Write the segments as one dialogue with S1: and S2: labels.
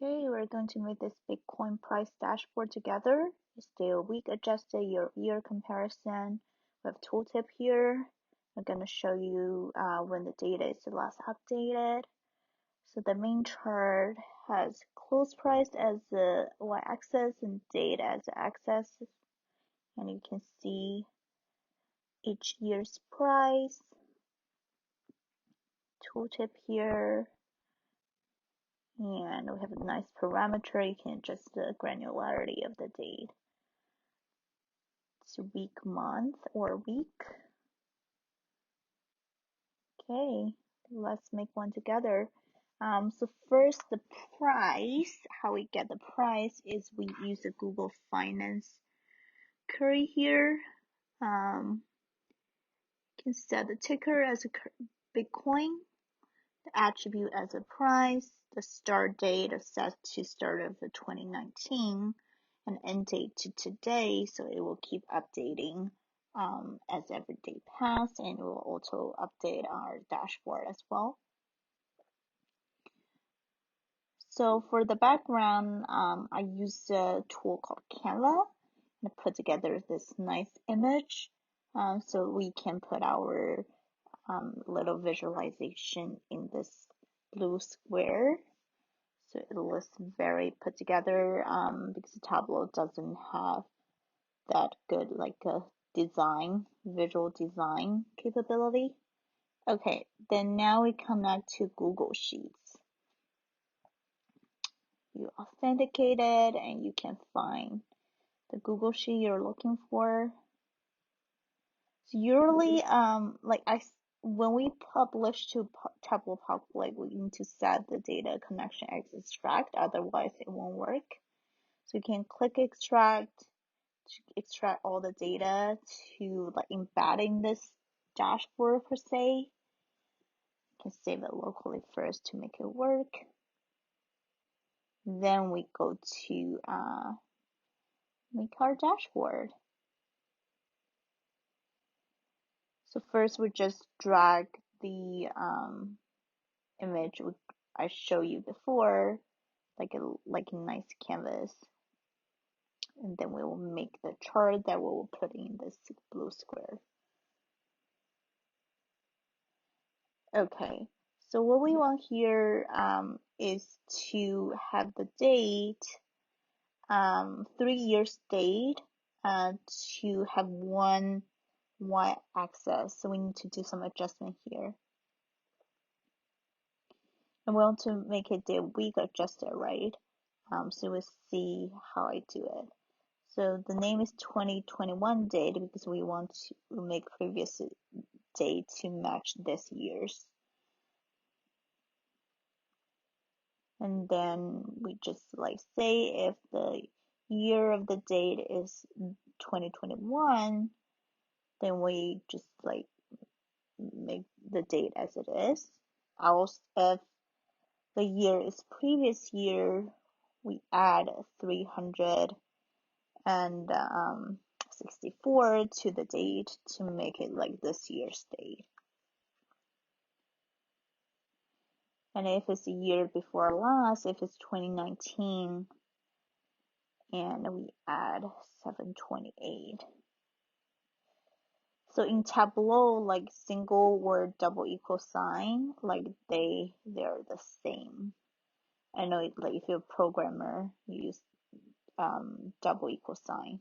S1: Okay, we're going to make this Bitcoin price dashboard together. It's the week adjusted year comparison. We have tooltip here. I'm going to show you when the data is last updated. So the main chart has close price as the y-axis and date as the x-axis. And you can see each year's price. Tooltip here. And we have a nice parameter. You can adjust the granularity of the date. It's week, month, or week. Okay, let's make one together. So first, the price. How we get the price is we use the Google Finance query here. You can set the ticker as a Bitcoin, the attribute as a price, the start date is set to start of the 2019, and end date to today, so it will keep updating as every day passes, and it will also update our dashboard as well. So for the background, I use a tool called Canva and put together this nice image so we can put our little visualization in this blue square. So it looks very put together because Tableau doesn't have that good like a visual design capability. Okay, then now we connect to Google Sheets. You authenticate it and you can find the Google Sheet you're looking for. So usually, when we publish to Tableau Public, we need to set the data connection as extract, otherwise it won't work. So you can click extract to extract all the data to like embed in this dashboard per se. You can save it locally first to make it work. Then we go to make our dashboard. So first we just drag the image I showed you before, like a nice canvas, and then we will make the chart that we will put in this blue square. Okay, so what we want here is to have the date, 3 years date, to have one y-axis. So we need to do some adjustment here. And we want to make it the week adjusted, right? So we'll see how I do it. So the name is 2021 date because we want to make previous date to match this year's. And then we just like say if the year of the date is 2021, then we just like make the date as it is. Else if the year is previous year, we add 364 to the date to make it like this year's date. And if it's a year before last, if it's 2019, and we add 728. So in Tableau, like single or double equal sign, like they're the same. I know like if you're a programmer, you use double equal sign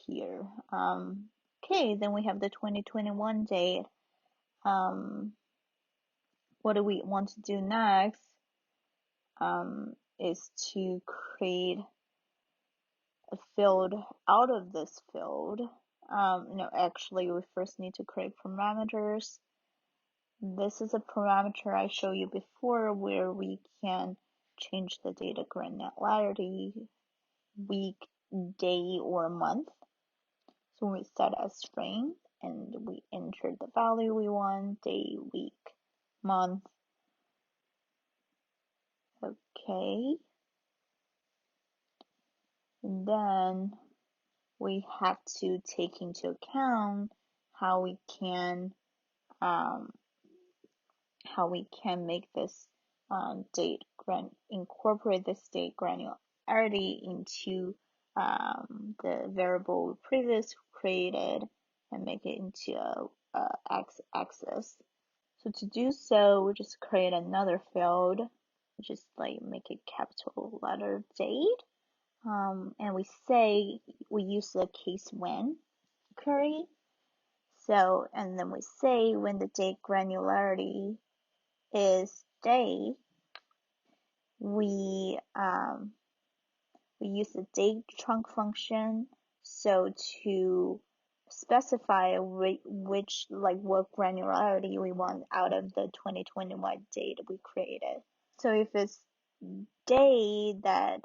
S1: here. Okay, then we have the 2021 date. What do we want to do next? Is to create a field out of this field. No, actually, we first need to create parameters. This is a parameter I showed you before where we can change the data granularity, week, day, or month. So we set a string and we enter the value we want, day, week, month. Okay. And then we have to take into account how we can make this date incorporate this date granularity into the variable we previously created and make it into a x-axis. So to do so, we just create another field, just like make it capital letter date, and we use the case when query. So, and then we say when the date granularity is day, we use the date trunc function so to specify which like what granularity we want out of the 2021 date we created. So if it's day that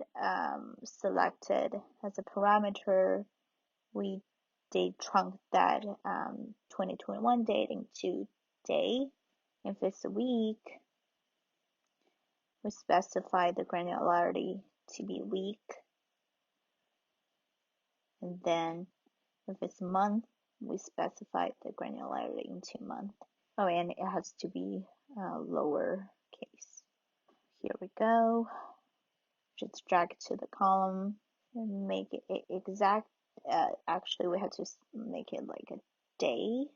S1: selected as a parameter, we date trunc that 2021 date into day. If it's a week, we specify the granularity to be week. And then if it's month, we specify the granularity into month. Oh, and it has to be lower case. Here we go. Just drag it to the column and make it exact. Actually, we have to make it like a day.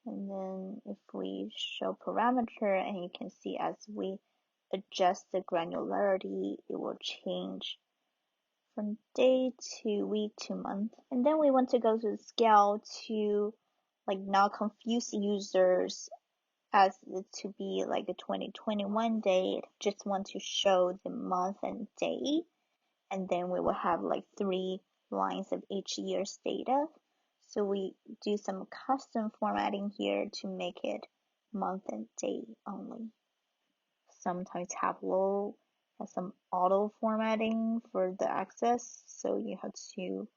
S1: And then if we show parameter, and you can see as we adjust the granularity, it will change from day to week to month. And then we want to go to the scale to like not confuse users as to be like a 2021 date, just want to show the month and day. And then we will have like 3 lines of each year's data. So we do some custom formatting here to make it month and day only. Sometimes Tableau has some auto formatting for the access, so you have to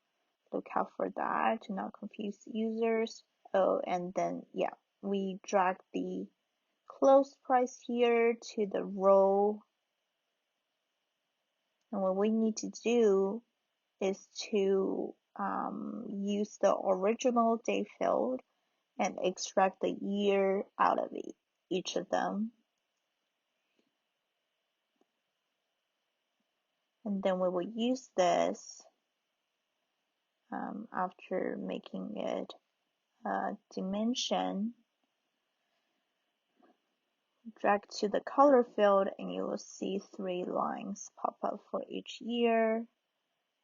S1: look out for that to not confuse users. Oh, and then yeah, we drag the close price here to the row. And what we need to do is to use the original day field and extract the year out of each of them. And then we will use this after making it dimension. Drag to the color field and you will see 3 lines pop up for each year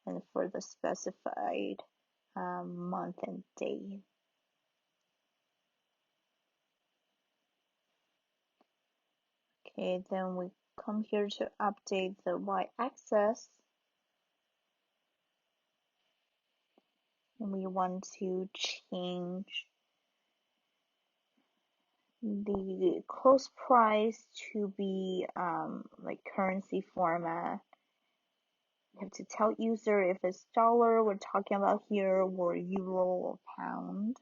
S1: and for the specified month and day. Okay, then we come here to update the y-axis. And we want to change the close price to be like currency format. We have to tell user if it's dollar we're talking about here or euro or pound.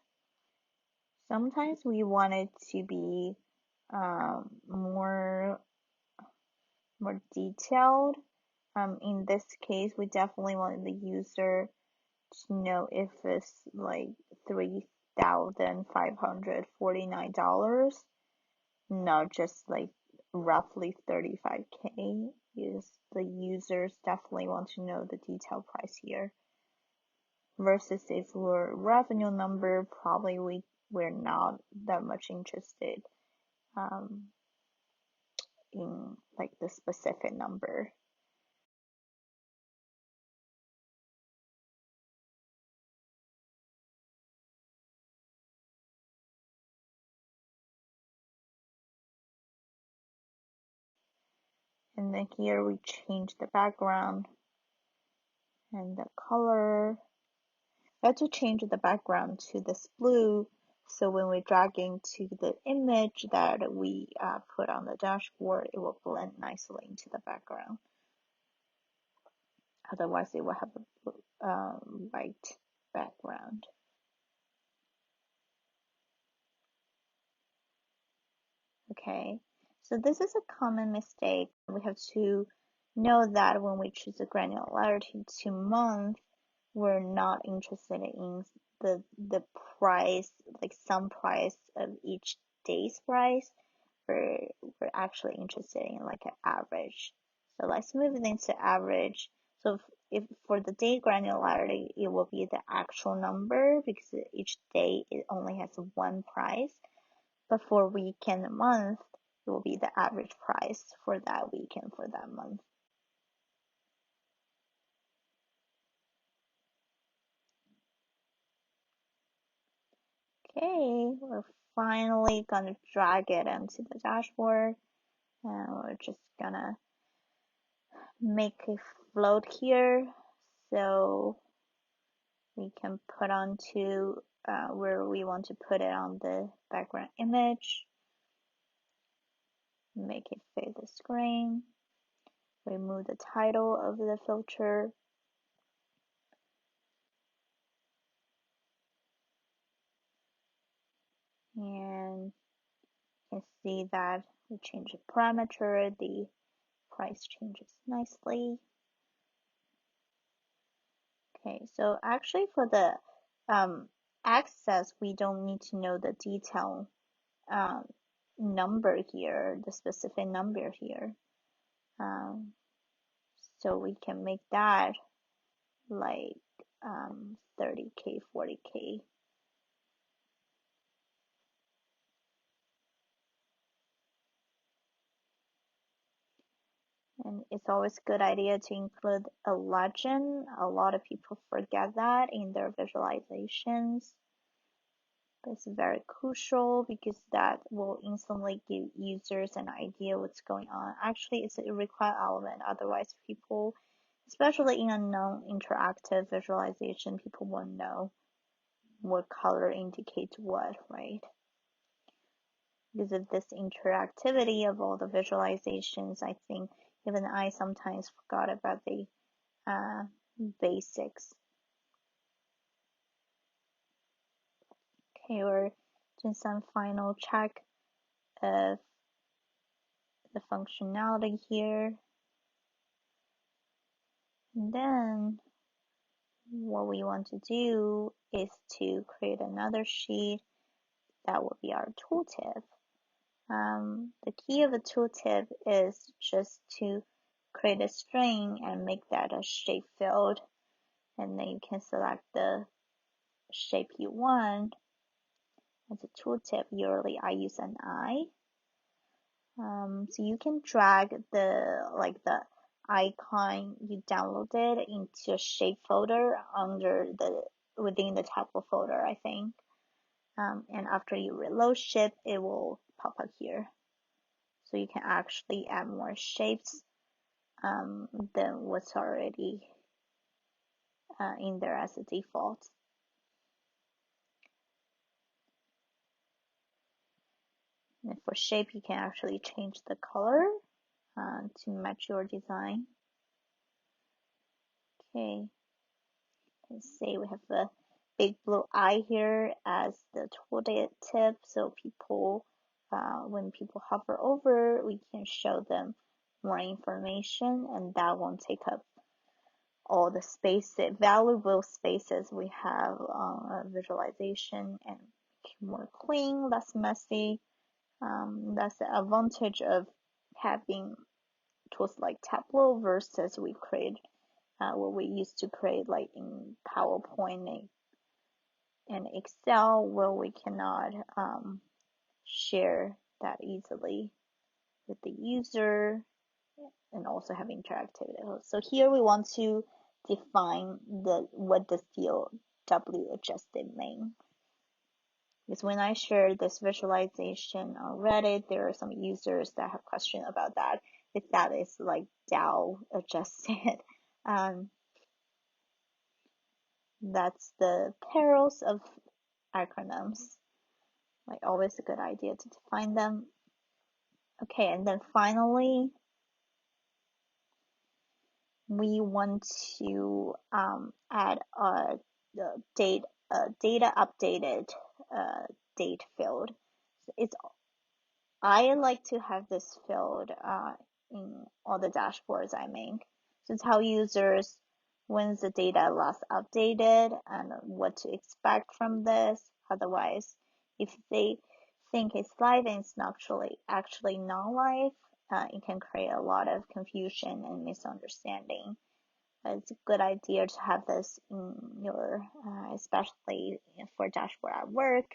S1: Sometimes we want it to be more detailed. In this case, we definitely want the user to know if it's like $3,549, not just like roughly 35K. Because the users definitely want to know the detailed price here. Versus if we're revenue number, probably we're not that much interested in like the specific number. And then here we change the background and the color. We have to change the background to this blue, so when we drag into the image that we put on the dashboard, it will blend nicely into the background. Otherwise, it will have a white background. Okay, so this is a common mistake. We have to know that when we choose the granularity to month, we're not interested in the price, like some price of each day's price, we're actually interested in like an average. So let's move it into average. So if for the day granularity, it will be the actual number because each day it only has one price. But for week and month, it will be the average price for that week and for that month. Okay, we're finally gonna drag it into the dashboard, and we're just gonna make a float here so we can put onto where we want to put it on the background image, make it fit the screen, remove the title of the filter, and you can see that we change the parameter, the price changes nicely. Okay, so actually for the access, we don't need to know the detail um, number here, the specific number here. So we can make that like 30K, 40K. And it's always a good idea to include a legend. A lot of people forget that in their visualizations. It's very crucial because that will instantly give users an idea what's going on. Actually, it's a required element. Otherwise, people, especially in a non-interactive visualization, people won't know what color indicates what, right? Because of this interactivity of all the visualizations, I think even I sometimes forgot about the basics. Okay, we're doing some final check of the functionality here. And then what we want to do is to create another sheet that will be our tooltip. The key of a tooltip is just to create a string and make that a shape field, and then you can select the shape you want. As a tooltip, usually I use an eye. So you can drag the icon you downloaded into a shape folder within the Tableau folder, I think. And after you reload shape, it will pop up here. So you can actually add more shapes than what's already in there as a default. And for shape, you can actually change the color to match your design. Okay, let's say we have a big blue eye here as the tooltip, so people, when people hover over, we can show them more information, and that won't take up all the valuable spaces we have on visualization, and make it more clean, less messy. That's the advantage of having tools like Tableau versus what we used to create like in PowerPoint and Excel, where we cannot share that easily with the user and also have interactivity. So here we want to define what the COW adjusted mean. Because when I share this visualization on Reddit, there are some users that have questions about that, if that is like DAO adjusted. That's the perils of acronyms. Like always a good idea to define them. Okay, and then finally, we want to add the data updated date field. I like to have this field in all the dashboards I make. So tell users when's the data last updated and what to expect from this. Otherwise, if they think it's live and it's actually not live, it can create a lot of confusion and misunderstanding. It's a good idea to have this in your, especially for dashboard at work,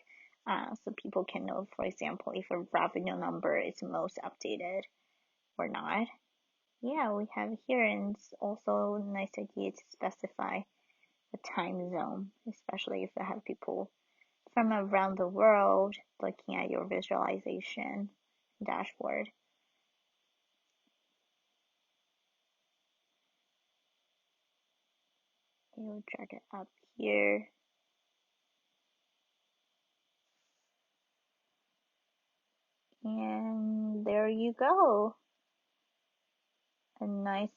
S1: so people can know, for example, if a revenue number is most updated or not. Yeah, we have here, and it's also a nice idea to specify a time zone, especially if you have people from around the world looking at your visualization dashboard. You'll drag it up here. And there you go. A nice,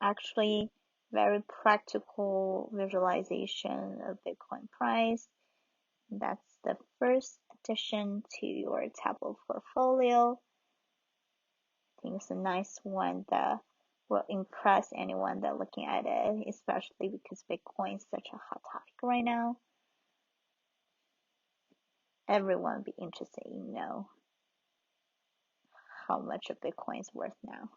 S1: actually very practical visualization of Bitcoin price. That's the first addition to your Tableau portfolio. I think it's a nice one that will impress anyone that looking at it, especially because Bitcoin is such a hot topic right now. Everyone would be interested in know how much a Bitcoin is worth now.